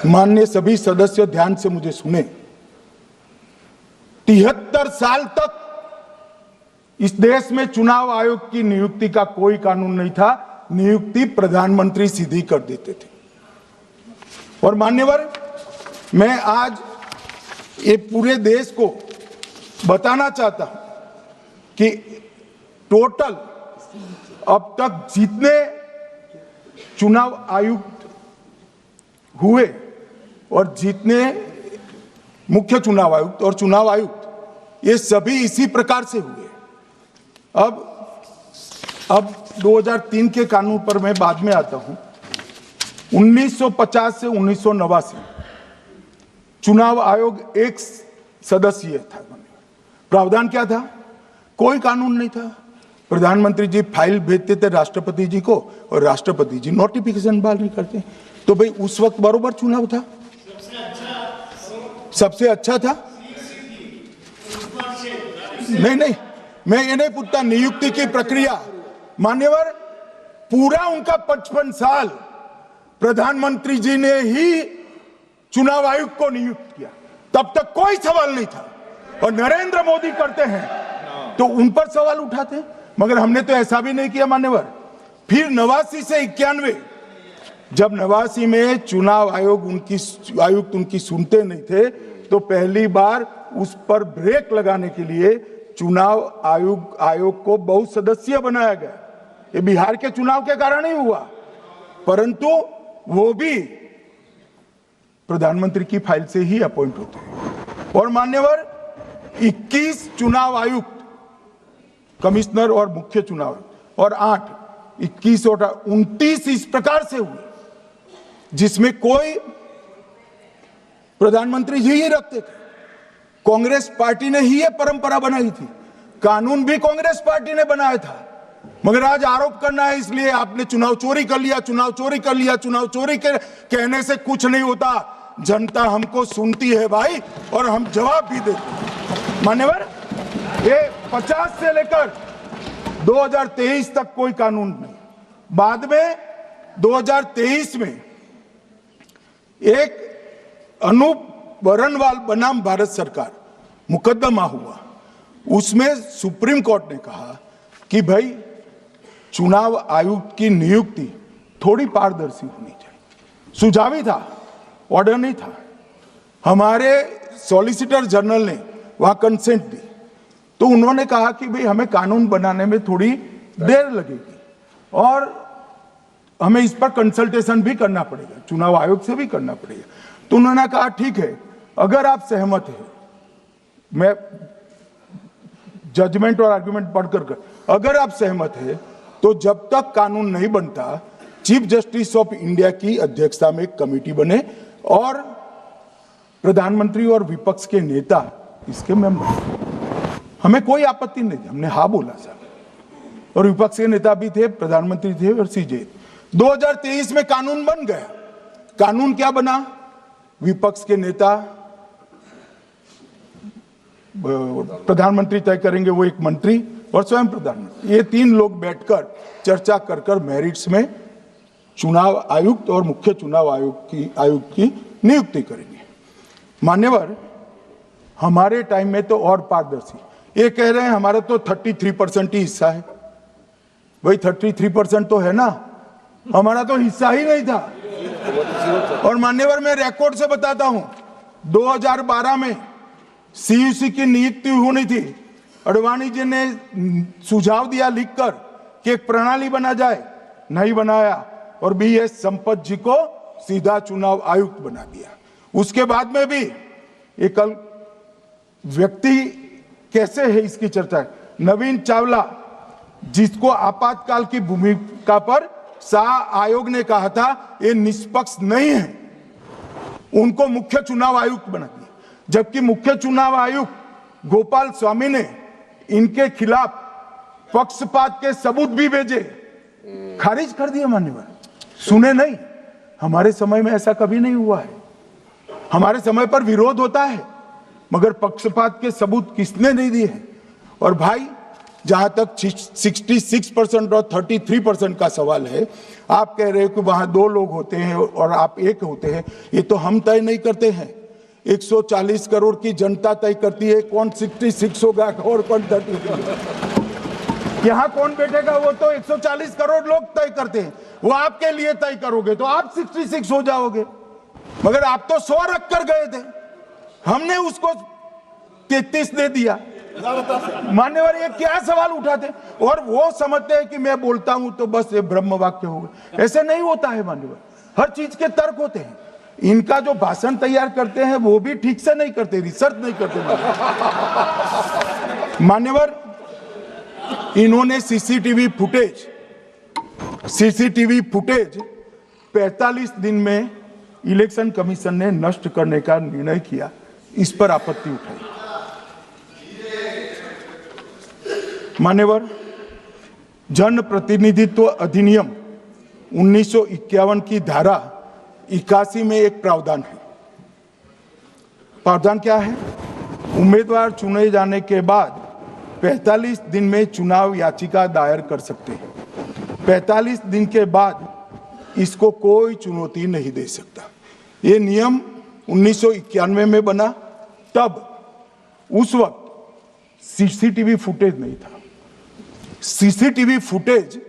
माननीय सभी सदस्य ध्यान से मुझे सुने। 73 साल तक इस देश में चुनाव आयोग की नियुक्ति का कोई कानून नहीं था। नियुक्ति प्रधानमंत्री सीधी कर देते थे। और मान्यवर, मैं आज ये पूरे देश को बताना चाहता हूं कि टोटल अब तक जितने चुनाव आयुक्त हुए और जितने मुख्य चुनाव आयुक्त और चुनाव आयुक्त, ये सभी इसी प्रकार से हुए। अब 2003 के कानून पर मैं बाद में आता हूं। 1950 से 1989 चुनाव आयोग एक सदस्यीय था। प्रावधान क्या था? कोई कानून नहीं था। प्रधानमंत्री जी फाइल भेजते थे राष्ट्रपति जी को और राष्ट्रपति जी नोटिफिकेशन बाहर नहीं करते। तो भाई उस वक्त बरोबर चुनाव था, सबसे अच्छा था। नहीं, मैं ये नहीं पूछता नियुक्ति की प्रक्रिया। मान्यवर, पूरा उनका 55 साल प्रधानमंत्री जी ने ही चुनाव आयुक्त को नियुक्त किया, तब तक कोई सवाल नहीं था। और नरेंद्र मोदी करते हैं तो उन पर सवाल उठाते हैं, मगर हमने तो ऐसा भी नहीं किया मान्यवर। फिर 89 से 91, जब 89 में चुनाव आयोग आयुक्त उनकी सुनते नहीं थे, तो पहली बार उस पर ब्रेक लगाने के लिए चुनाव आयोग को बहुसदस्यीय बनाया गया। ये बिहार के चुनाव के कारण ही हुआ, परंतु वो भी प्रधानमंत्री की फाइल से ही अपॉइंट होते हैं। और मान्यवर, 21 चुनाव आयुक्त, कमिश्नर और मुख्य चुनाव आयुक्त, और 21 और 29 इस प्रकार से हुए जिसमें कोई प्रधानमंत्री जी ही रखते थे। कांग्रेस पार्टी ने ही ये परंपरा बनाई थी। कानून भी कांग्रेस पार्टी ने बनाया था। मगर आज आरोप करना है इसलिए आपने चुनाव चोरी कर लिया, चुनाव चोरी कर लिया, चुनाव चोरी के कहने से कुछ नहीं होता। जनता हमको सुनती है भाई, और हम जवाब भी देते। मान्यवर, ये 50 से लेकर 2023 तक कोई कानून नहीं। बाद में 2023 में एक अनूप वरणवाल बनाम भारत सरकार मुकदमा हुआ। उसमें सुप्रीम कोर्ट ने कहा कि भाई चुनाव आयुक्त की नियुक्ति थोड़ी पारदर्शी होनी चाहिए। सुझावी था, ऑर्डर नहीं था। हमारे सॉलिसिटर जनरल ने वहां कंसेंट दी, तो उन्होंने कहा कि भाई हमें कानून बनाने में थोड़ी देर लगेगी और हमें इस पर कंसल्टेशन भी करना पड़ेगा, चुनाव आयोग से भी करना पड़ेगा। तो उन्होंने कहा ठीक है, अगर आप सहमत हैं, मैं जजमेंट और आर्गुमेंट पढ़कर अगर आप सहमत हैं तो जब तक कानून नहीं बनता, चीफ जस्टिस ऑफ इंडिया की अध्यक्षता में एक कमेटी बने और प्रधानमंत्री और विपक्ष के नेता इसके मेंबर। हमें कोई आपत्ति नहीं थी, हमने हाँ बोला साहब। और विपक्ष के नेता भी थे, प्रधानमंत्री थे और सीजे। 2023 में कानून बन गया। कानून क्या बना? विपक्ष के नेता, प्रधानमंत्री तय करेंगे, वो एक मंत्री और स्वयं प्रधानमंत्री, ये 3 लोग बैठकर चर्चा कर मेरिट्स में चुनाव आयुक्त और मुख्य चुनाव आयुक्त की नियुक्ति करेंगे। मान्यवर, हमारे टाइम में तो और पारदर्शी। ये कह रहे हैं हमारा तो 33% ही हिस्सा है। भाई 33% तो है ना, हमारा तो हिस्सा ही नहीं था। और मान्यवर, मैं रिकॉर्ड से बताता हूं, 2012 में सीयूसी की नियुक्ति होनी थी। अडवाणी जी ने सुझाव दिया लिखकर कि एक प्रणाली बना जाए, नहीं बनाया और BS संपत जी को सीधा चुनाव आयुक्त बना दिया। उसके बाद में भी एक व्यक्ति कैसे है इसकी चर्चा है। नवीन चावला, जिसको आपातकाल की भूमिका पर शाह आयोग ने कहा था ये निष्पक्ष नहीं है, उनको मुख्य चुनाव आयुक्त बना दिया। जबकि मुख्य चुनाव आयुक्त गोपाल स्वामी ने इनके खिलाफ पक्षपात के सबूत भी भेजे, खारिज कर दिया। मान्यवर, सुने नहीं। हमारे समय में ऐसा कभी नहीं हुआ है। हमारे समय पर विरोध होता है, मगर पक्षपात के सबूत किसने नहीं दिए हैं। और भाई जहां तक 66% और 33% का सवाल है, आप कह रहे हो कि वहां 2 लोग होते हैं और आप एक होते हैं। ये तो हम तय नहीं करते हैं, 140 करोड़ की जनता तय करती है कौन 66 होगा और कौन 33। यहां कौन बैठेगा वो तो 140 करोड़ लोग तय करते हैं। वो आपके लिए तय करोगे तो आप 66 हो जाओगे, मगर आप तो 100 रख कर गए थे, हमने उसको 33 दे दिया। मान्यवर ये क्या सवाल उठाते, और वो समझते हैं कि मैं बोलता हूं तो बस ये ब्रह्म वाक्य होगा। ऐसे नहीं होता है मान्यवर, हर चीज के तर्क होते हैं। इनका जो भाषण तैयार करते हैं वो भी ठीक से नहीं करते, रिसर्च नहीं करते मान्यवर। इन्होंने सीसीटीवी फुटेज 45 दिन में इलेक्शन कमीशन ने नष्ट करने का निर्णय किया, इस पर आपत्ति उठाई। मान्यवर, जन प्रतिनिधित्व अधिनियम 1951 की धारा 81 में एक प्रावधान है। प्रावधान क्या है? उम्मीदवार चुने जाने के बाद 45 दिन में चुनाव याचिका दायर कर सकते हैं। 45 दिन के बाद इसको कोई चुनौती नहीं दे सकता। ये नियम 1991 में बना, तब उस वक्त सीसीटीवी फुटेज नहीं था। सीसीटीवी फुटेज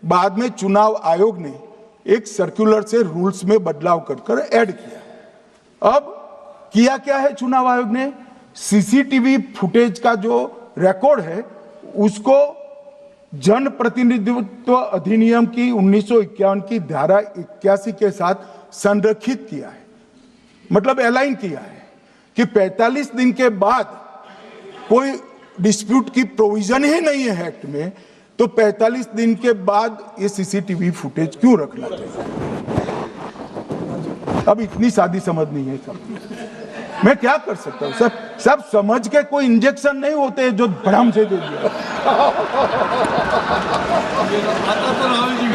बाद में चुनाव आयोग ने एक सर्कुलर से रूल्स में बदलाव कर ऐड किया। अब किया क्या है चुनाव आयोग ने? सीसीटीवी फुटेज का जो रिकॉर्ड है उसको जन प्रतिनिधित्व अधिनियम की 1951 की धारा 81 के साथ संरक्षित किया है, मतलब अलाइन किया है कि 45 दिन के बाद कोई डिस्प्यूट की प्रोविजन ही नहीं है एक्ट में, तो 45 दिन के बाद ये सीसीटीवी फुटेज क्यों रखना चाहिए? अब इतनी सादी समझ नहीं है सब, मैं क्या कर सकता हूं? सब समझ के कोई इंजेक्शन नहीं होते जो भड़ाम से दे दिया।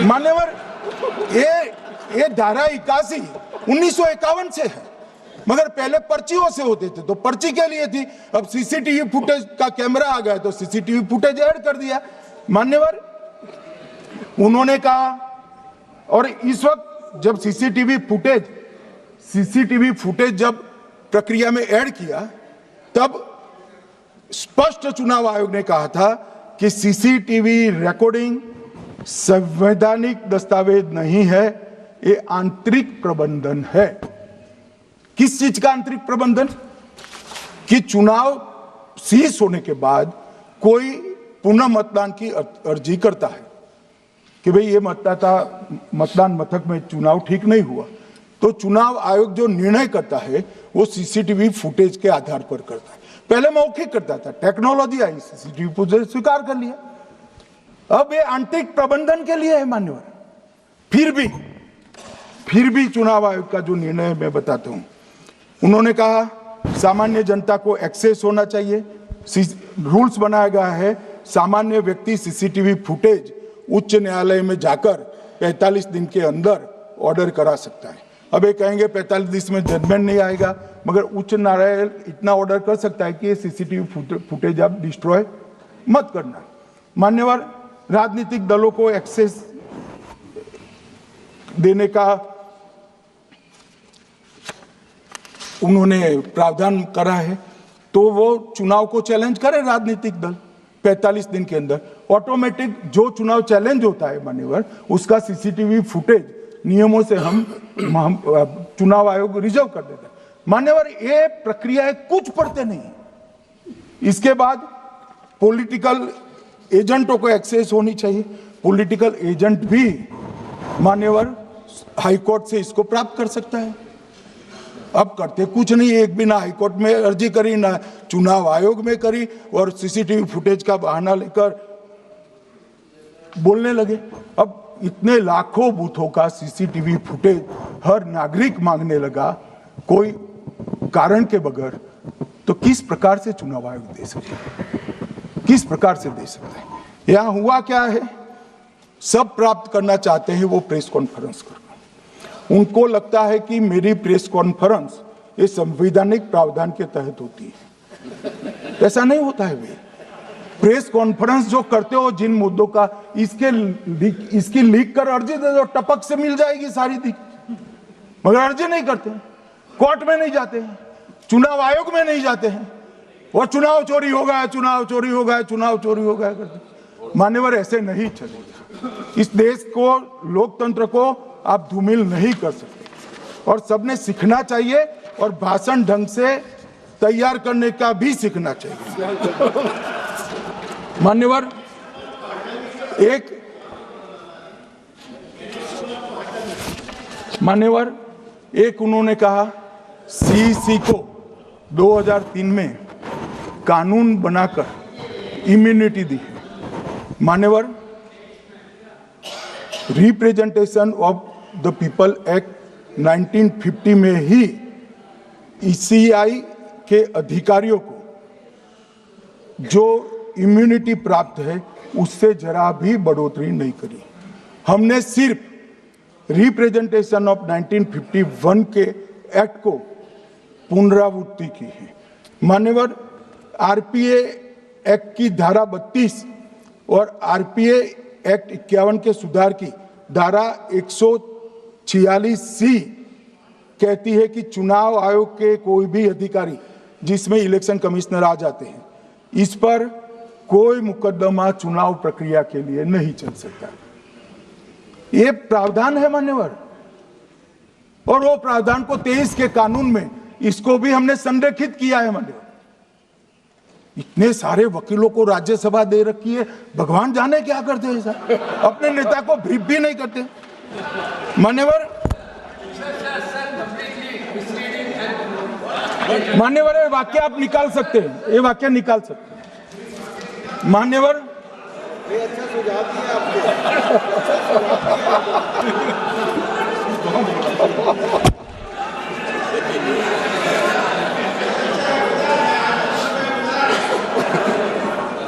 मान्यवर, ये धारा 81 1951 से है, मगर पहले पर्चियों से होते थे तो पर्ची के लिए थी। अब सीसीटीवी फुटेज का कैमरा आ गया तो सीसीटीवी फुटेज ऐड कर दिया। मान्यवर, उन्होंने कहा, और इस वक्त जब सीसीटीवी फुटेज जब प्रक्रिया में ऐड किया, तब स्पष्ट चुनाव आयोग ने कहा था कि सीसीटीवी रिकॉर्डिंग संवैधानिक दस्तावेज नहीं है, ये आंतरिक प्रबंधन है। किस चीज का आंतरिक प्रबंधन? कि चुनाव सीज होने के बाद कोई पुनः मतदान की अर्जी करता है कि भाई ये मतदान मथक में चुनाव ठीक नहीं हुआ, तो चुनाव आयोग जो निर्णय करता है वो सीसीटीवी फुटेज के आधार पर करता है। पहले मौखिक करता था, टेक्नोलॉजी आई, सीसीटीवी फुटेज स्वीकार कर लिया। अब ये आंतरिक प्रबंधन के लिए है मान्यवर। फिर भी चुनाव आयोग का जो निर्णय मैं बताता हूं, उन्होंने कहा सामान्य जनता को एक्सेस होना चाहिए। रूल्स बनाया गया है, सामान्य व्यक्ति सीसीटीवी फुटेज उच्च न्यायालय में जाकर 45 दिन के अंदर ऑर्डर करा सकता है। अब ये कहेंगे 45 दिन में जजमेंट नहीं आएगा, मगर उच्च न्यायालय इतना ऑर्डर कर सकता है कि ये सीसीटीवी फुटेज आप डिस्ट्रॉय मत करना। मान्यवर, राजनीतिक दलों को एक्सेस देने का उन्होंने प्रावधान करा है, तो वो चुनाव को चैलेंज करे राजनीतिक दल 45 दिन के अंदर। ऑटोमेटिक जो चुनाव चैलेंज होता है मान्यवर, उसका सीसीटीवी फुटेज नियमों से हम चुनाव आयोग रिजर्व कर देता है। मान्यवर, ये प्रक्रिया कुछ पढ़ते नहीं। इसके बाद पॉलिटिकल एजेंटों को एक्सेस होनी चाहिए। पॉलिटिकल एजेंट भी मान्यवर हाईकोर्ट से इसको प्राप्त कर सकता है। अब करते कुछ नहीं, एक भी ना हाईकोर्ट में अर्जी करी, ना चुनाव आयोग में करी, और सीसीटीवी फुटेज का बहाना लेकर बोलने लगे। अब इतने लाखों बूथों का सीसीटीवी फुटेज हर नागरिक मांगने लगा कोई कारण के बगैर, तो किस प्रकार से चुनाव आयोग दे सकता है? किस प्रकार से दे सकता है? यहां हुआ क्या है, सब प्राप्त करना चाहते हैं वो प्रेस कॉन्फ्रेंस करना। उनको लगता है कि मेरी प्रेस कॉन्फ्रेंस ये संवैधानिक प्रावधान के तहत होती है। ऐसा नहीं होता है भाई। प्रेस कॉन्फ्रेंस जो करते हो जिन मुद्दों का, इसकी लीक कर अर्जी दे दो, टपक से मिल जाएगी सारी लीक। मगर अर्जी नहीं करते, कोर्ट में नहीं जाते हैं, चुनाव आयोग में नहीं जाते हैं, और चुनाव चोरी हो गया, चुनाव चोरी हो गया, चुनाव चोरी हो गया करते। मान्यवर, ऐसे नहीं चलेगा। इस देश को, लोकतंत्र को आप धूमिल नहीं कर सकते, और सबने सीखना चाहिए, और भाषण ढंग से तैयार करने का भी सीखना चाहिए। मान्यवर, एक उन्होंने कहा सीईसी को 2003 में कानून बनाकर इम्यूनिटी दी। मान्यवर, representation of the people act 1950 में ही ईसीआई के अधिकारियों को जो इम्यूनिटी प्राप्त है उससे जरा भी बढ़ोतरी नहीं करी। हमने सिर्फ रिप्रेजेंटेशन ऑफ 1951 के एक्ट को पुनरावृत्ति की है। मान्यवर, आरपीए एक्ट की धारा 32 और आरपीए एक्ट 51 के सुधार की धारा 146C कहती है कि चुनाव आयोग के कोई भी अधिकारी जिसमें इलेक्शन कमिश्नर आ जाते हैं, इस पर कोई मुकदमा चुनाव प्रक्रिया के लिए नहीं चल सकता। ये प्रावधान है मान्यवर, और वो प्रावधान को 23 के कानून में इसको भी हमने संरेखित किया है। मान्यवर, इतने सारे वकीलों को राज्यसभा दे रखी है, भगवान जाने क्या करते हैं सर, अपने नेता को ब्रीफ भी नहीं करते। मान्यवर, ये वाक्य आप निकाल सकते हैं, ये वाक्य निकाल सकते हैं। मान्यवर, अच्छा सुझाव दिया आपको।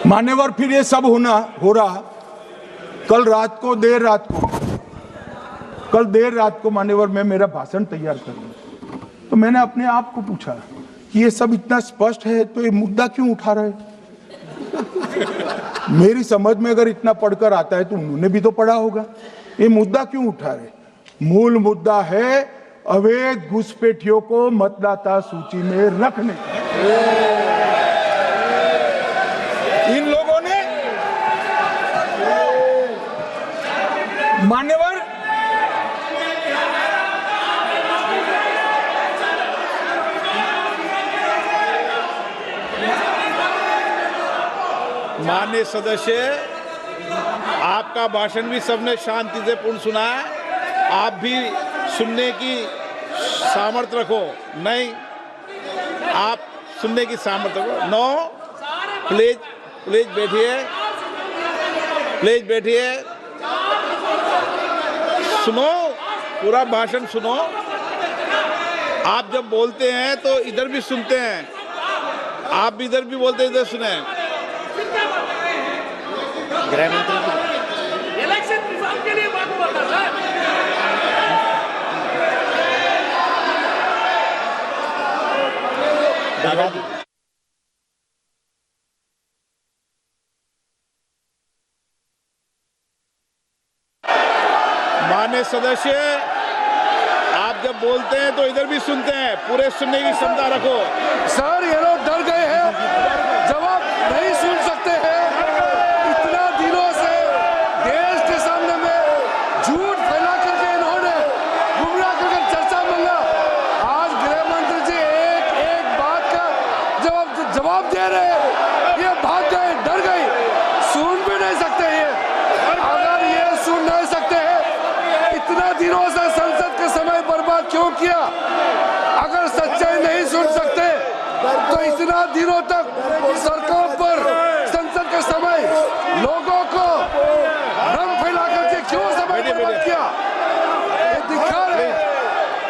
मान्यवर, फिर ये सब हो रहा कल देर रात को मान्यवर मैं मेरा भाषण तैयार कर लूं, तो मैंने अपने आप को पूछा कि ये सब इतना स्पष्ट है तो ये मुद्दा क्यों उठा रहे। मेरी समझ में अगर इतना पढ़कर आता है तो उन्होंने भी तो पढ़ा होगा, ये मुद्दा क्यों उठा रहे। मूल मुद्दा है अवैध घुसपैठियों को मतदाता सूची में रखने। इन लोगों ने मान्यवर माननीय सदस्य, आपका भाषण भी सबने शांति से पूर्ण सुना है। आप भी सुनने की सामर्थ्य रखो। नहीं, आप सुनने की सामर्थ्य रखो। नो, प्लीज बैठिए, प्लीज बैठिए, सुनो, पूरा भाषण सुनो। आप जब बोलते हैं तो इधर भी सुनते हैं, आप भी इधर भी बोलते हैं, इधर सुने। गृह मंत्री इलेक्शन रिजल्ट के लिए बात बोलता सर। माननीय सदस्य, आप जब बोलते हैं तो इधर भी सुनते हैं, पूरे सुनने की क्षमता रखो। सर, ये लोग डर गए हैं, जवाब नहीं सुन सकते हैं। इतना दिनों से देश के सामने में झूठ फैला करके इन्होंने गुमराह करके चर्चा मंगा। आज गृह मंत्री जी एक एक बात का जवाब दे रहे हैं, ये भाग गए, डर गए, सुन भी नहीं सकते। ये अगर ये सुन नहीं सकते हैं, इतना दिनों से संसद के समय बर्बाद क्यों किया। अगर सच्चाई नहीं सुन सकते तो इतना दिनों तक सरकार पर संसद के समय लोगों को भ्रम फैला करके क्यों समय बर्बाद किया। ये दिखा रहे,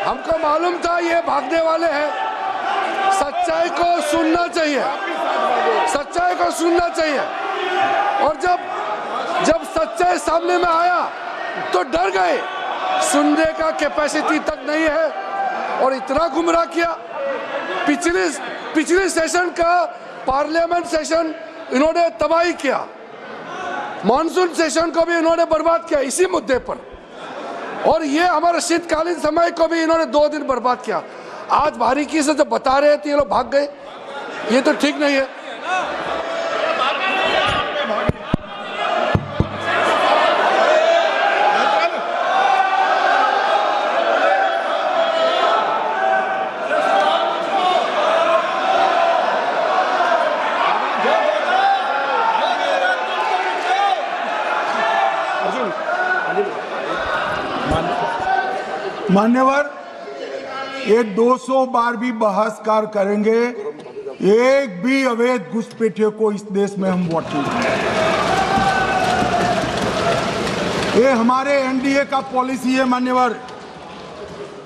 हमको मालूम था ये भागने वाले हैं। सच्चाई को सुनना चाहिए, सच्चाई को सुनना चाहिए। और जब सच्चाई सामने में आया तो डर गए, सुनने का कैपेसिटी तक नहीं है, और इतना गुमराह किया। पिछले सेशन का पार्लियामेंट सेशन इन्होंने तबाही किया, मॉनसून सेशन को भी इन्होंने बर्बाद किया इसी मुद्दे पर, और ये हमारे शीतकालीन समय को भी इन्होंने 2 दिन बर्बाद किया। आज बारीकी से जब बता रहे थे ये लोग भाग गए, ये तो ठीक नहीं है। मान्यवर, ये 200 बार भी बहसकार करेंगे, एक भी अवैध घुसपैठियों को इस देश में हम वोट नहीं देंगे। ये हमारे एनडीए का पॉलिसी है मान्यवर।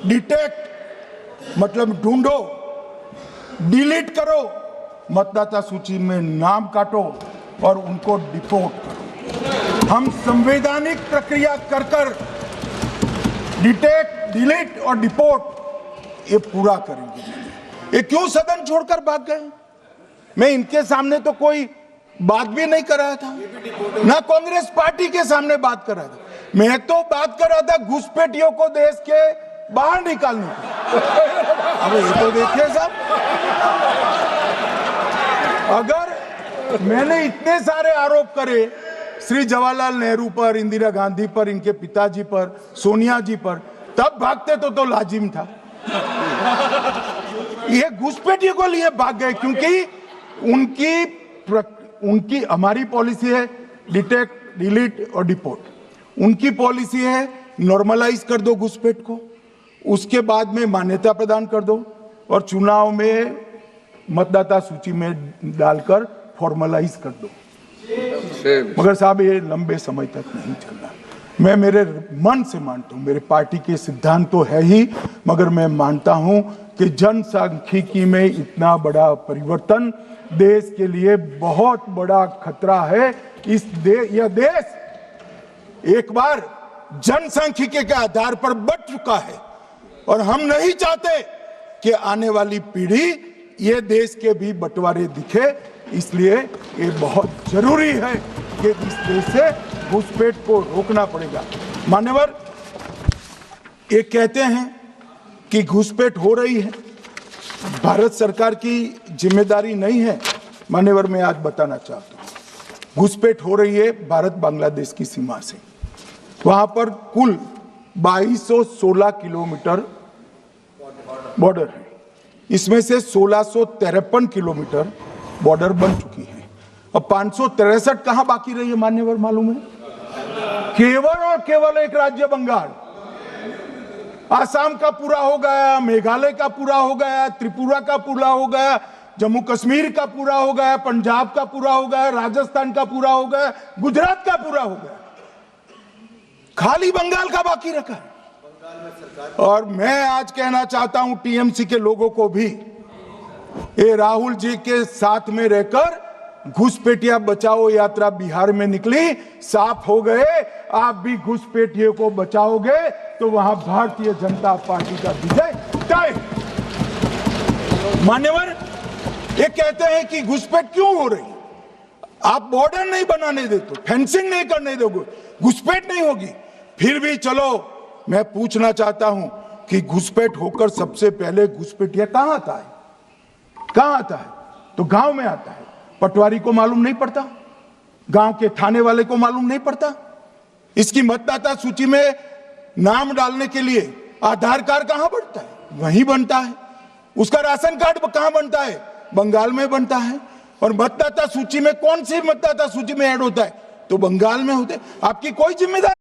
डिटेक्ट मतलब ढूंढो, डिलीट करो, मतदाता सूची में नाम काटो और उनको डिपोर्ट करो। हम संवैधानिक प्रक्रिया कर डिटेक्ट, डिलीट और डिपोर्ट ये पूरा करेंगे। ये क्यों सदन छोड़कर भाग गए? मैं इनके सामने तो कोई बात भी नहीं कर रहा था, ना कांग्रेस पार्टी के सामने बात कर रहा था। मैं तो बात कर रहा था घुसपैठियों को देश के बाहर निकालने की। अब ये तो देखिए साहब, अगर मैंने इतने सारे आरोप करे श्री जवाहरलाल नेहरू पर, इंदिरा गांधी पर, इनके पिताजी पर, सोनिया जी पर, तब भागते तो लाजिम था। ये घुसपैठियों को लिए भाग गए क्योंकि उनकी हमारी पॉलिसी है डिटेक्ट, डिलीट और डिपोर्ट। उनकी पॉलिसी है नॉर्मलाइज कर दो घुसपैठ को, उसके बाद में मान्यता प्रदान कर दो और चुनाव में मतदाता सूची में डालकर फॉर्मलाइज कर दो। मगर साहब ये लंबे समय तक नहीं चलना। मैं मेरे मन से मानता हूं, मेरे पार्टी के सिद्धांत तो है ही, मगर मैं मानता हूं कि जनसांख्यिकी में इतना बड़ा परिवर्तन देश के लिए बहुत बड़ा खतरा है। यह देश एक बार जनसांख्यिकी के आधार पर बढ़ चुका है और हम नहीं चाहते कि आने वाली पीढ़ी ये देश के भी बंटवारे दिखे। इसलिए ये बहुत जरूरी है कि इस देश से घुसपैठ को रोकना पड़ेगा। मान्यवर, ये कहते हैं कि घुसपैठ हो रही है, भारत सरकार की जिम्मेदारी नहीं है। मान्यवर, मैं आज बताना चाहता हूं, घुसपैठ हो रही है भारत बांग्लादेश की सीमा से। वहां पर कुल 2216 किलोमीटर बॉर्डर है, इसमें से 1653 किलोमीटर बॉर्डर बन चुकी है। अब 563 कहां बाकी रही है मान्यवर मालूम है? केवल और केवल एक राज्य बंगाल। आसाम का पूरा हो गया, मेघालय का पूरा हो गया, त्रिपुरा का पूरा हो गया, जम्मू कश्मीर का पूरा हो गया, पंजाब का पूरा हो गया, राजस्थान का पूरा हो गया, गुजरात का पूरा हो गया, खाली बंगाल का बाकी रखा है। और मैं आज कहना चाहता हूं टीएमसी के लोगों को भी, ये राहुल जी के साथ में रहकर घुसपैठिया बचाओ यात्रा बिहार में निकली, साफ हो गए। आप भी घुसपैठियों को बचाओगे तो वहां भारतीय जनता पार्टी का विजय तय। मान्यवर, ये कहते हैं कि घुसपैठ क्यों हो रही? आप बॉर्डर नहीं बनाने देते, फेंसिंग नहीं करने दोगे, घुसपैठ नहीं होगी। फिर भी चलो, मैं पूछना चाहता हूं कि घुसपैठ होकर सबसे पहले घुसपैठिया कहां आता है? कहां आता है? तो गांव में आता है। पटवारी को मालूम नहीं पड़ता, गांव के थाने वाले को मालूम नहीं पड़ता। इसकी मतदाता सूची में नाम डालने के लिए आधार कार्ड कहां बनता है? वहीं बनता है। उसका राशन कार्ड कहां बनता है? बंगाल में बनता है। और मतदाता सूची में कौन सी मतदाता सूची में ऐड होता है? तो बंगाल में होते। आपकी कोई जिम्मेदारी